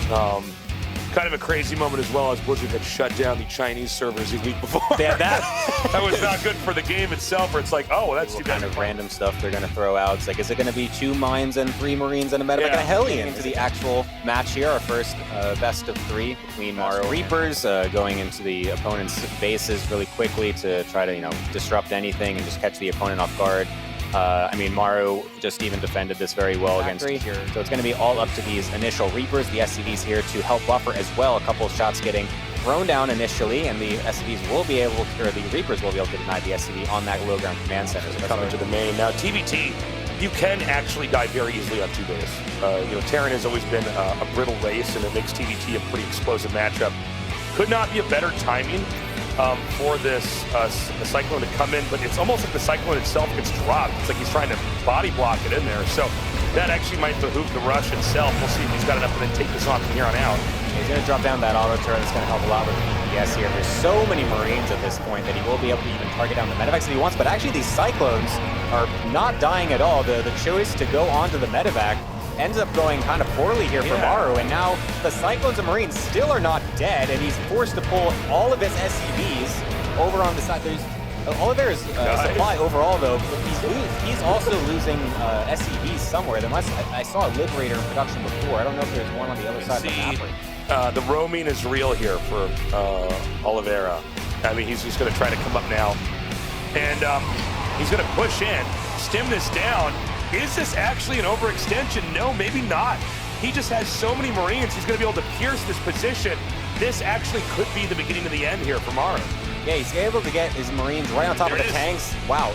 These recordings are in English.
Kind of a crazy moment as well, as Blizzard had shut down the Chinese servers the week before. Yeah, that was not good for the game itself, where it's like, oh, that's too kind of random stuff they're going to throw out. It's like, is it going to be 2 mines and 3 Marines and a medevac and a Hellion? Into the actual match here, our first best of 3 between Maru Reapers, going into the opponent's bases really quickly to try to, disrupt anything and just catch the opponent off guard. I mean, Maru just even defended this very well against here. So it's going to be all up to these initial Reapers, the SCVs here to help buffer as well. A couple of shots getting thrown down initially, and the SCVs will be able, or the Reapers will be able to deny the SCV on that low ground command center. So coming to the main. Now, TVT, you can actually die very easily on 2 days. Terran has always been a brittle race, and it makes TVT a pretty explosive matchup. Could not be a better timing for this Cyclone to come in, but it's almost like the Cyclone itself gets dropped. It's like he's trying to body block it in there. So that actually might behoove the rush itself. We'll see if he's got enough to then take this on from here on out. He's going to drop down that auto turret. That's going to help a lot with the DPS here. There's so many Marines at this point that he will be able to even target down the medevacs if he wants, but actually these Cyclones are not dying at all. The choice to go onto the medevac ends up going kind of poorly here for Maru, and now the Cyclones and Marines still are not dead, and he's forced to pull all of his SCVs over on the side. There's Oliveira's supply overall, though. He's also losing SCVs somewhere. I saw a Liberator in production before. I don't know if there's one on the other side of the map. The roaming is real here for Oliveira. I mean, he's just going to try to come up now, and he's going to push in, stem this down. Is this actually an overextension? No, maybe not. He just has so many Marines, he's going to be able to pierce this position. This actually could be the beginning of the end here for Maru. Yeah, he's able to get his Marines right on top of the tanks. Wow.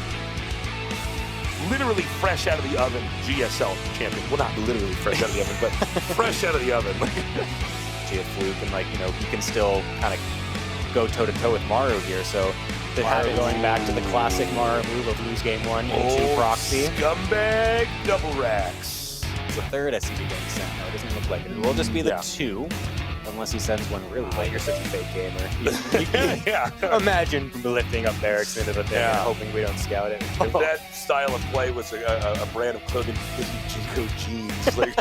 Literally fresh out of the oven, GSL champion. Well, not literally fresh out of the oven, but fresh out of the oven. Gee, a fluke, and he can still kind of go toe-to-toe with Maru here, so Maru going back to the classic Maru move of lose game 1 into proxy. Scumbag double racks. It's the 3rd SCV getting sent now. It doesn't look like it. It will just be the 2, unless he sends one really late. You're such a fake gamer. Imagine lifting up barracks into the thing and hoping we don't scout it. If that style of play was a brand of clothing, Jinko jeans. Like,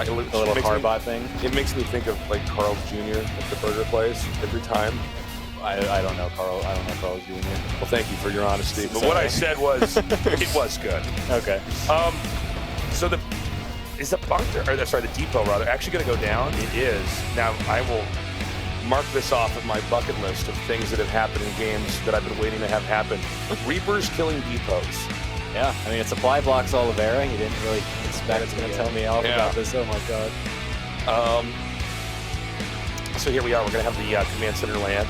a little Carbot thing. It makes me think of like Carl's Jr. at the burger place every time. I don't know Carl. I don't know Carl's Jr. Well, thank you for your honesty. But what I said was, it was good. Okay. So is the bunker, or the depot rather, actually going to go down? It is. Now I will mark this off of my bucket list of things that have happened in games that I've been waiting to have happen. Reapers killing depots. Yeah, I mean, it supply blocks Oliveira. He didn't really expect it's going to tell me all about this. Oh my god. So here we are. We're going to have the command center land.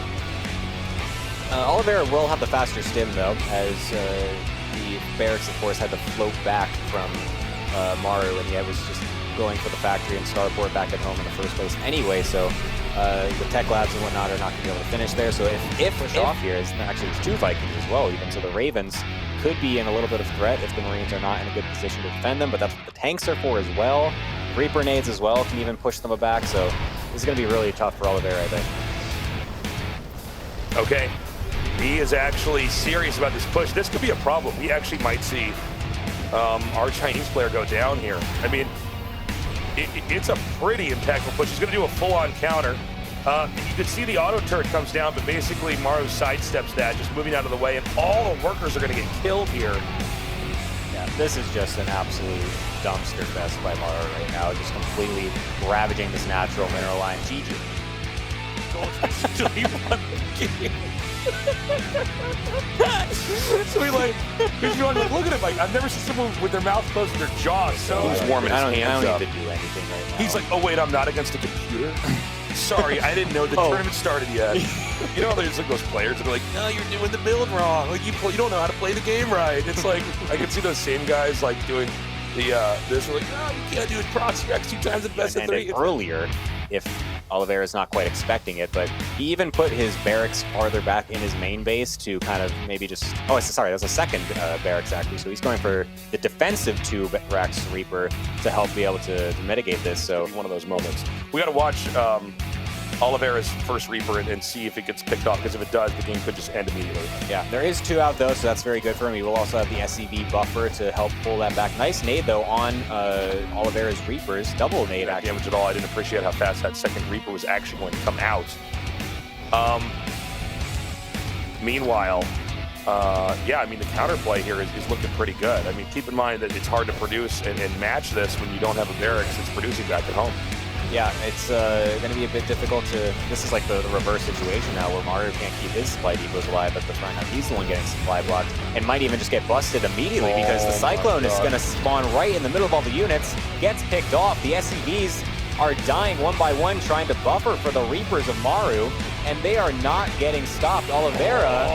Oliveira will have the faster stim, though, as the barracks, of course, had to float back from Maru, and he was just going for the factory and starport back at home in the first place anyway, so the tech labs and whatnot are not going to be able to finish there. So if push off here, actually there's 2 Vikings as well, even, so the Ravens could be in a little bit of threat if the Marines are not in a good position to defend them, but that's what the tanks are for as well. Reaper nades as well can even push them back, so this is going to be really tough for Oliveira, I think. Okay, he is actually serious about this push. This could be a problem. We actually might see our Chinese player go down here. I mean, it's a pretty impactful push. He's going to do a full-on counter. You can see the auto turret comes down, but basically Maru sidesteps that, just moving out of the way, and all the workers are going to get killed here. Yeah, this is just an absolute dumpster fest by Maru right now, just completely ravaging this natural mineral line. GG. So if you want to look at it, like, I've never seen someone with their mouth closed and their jaw so warming his hands up. I don't need to do anything right now. He's like, oh wait, I'm not against a computer? Sorry, I didn't know the tournament started yet. You know, there's like those players that are like, no, you're doing the build wrong. Like you don't know how to play the game right. It's like, I can see those same guys like doing the this. We're like, no, you can't do it proxy X 2 times the best of 3. Earlier, if Oliveira's not quite expecting it, but he even put his barracks farther back in his main base to kind of maybe just, sorry, that was a second barracks actually, so he's going for the defensive 2 racks Reaper to help be able to mitigate this. So one of those moments. We got to watch Oliveira's first Reaper and see if it gets picked off, because if it does, the game could just end immediately. Yeah, there is 2 out though, so that's very good for him. He will also have the SCV buffer to help pull that back. Nice nade though on Oliveira's Reapers, double nade Not actually. damage at all. I didn't appreciate how fast that second Reaper was actually going to come out. Meanwhile, yeah, I mean, the counterplay here is looking pretty good. I mean, keep in mind that it's hard to produce and match this when you don't have a barracks that's producing back at home. Yeah, it's going to be a bit difficult to... This is like the reverse situation now where Maru can't keep his supply depots alive at the front. Now he's the one getting supply blocked and might even just get busted immediately because the Cyclone is going to spawn right in the middle of all the units, gets picked off. The SCVs are dying one by one trying to buffer for the Reapers of Maru, and they are not getting stopped. Oliveira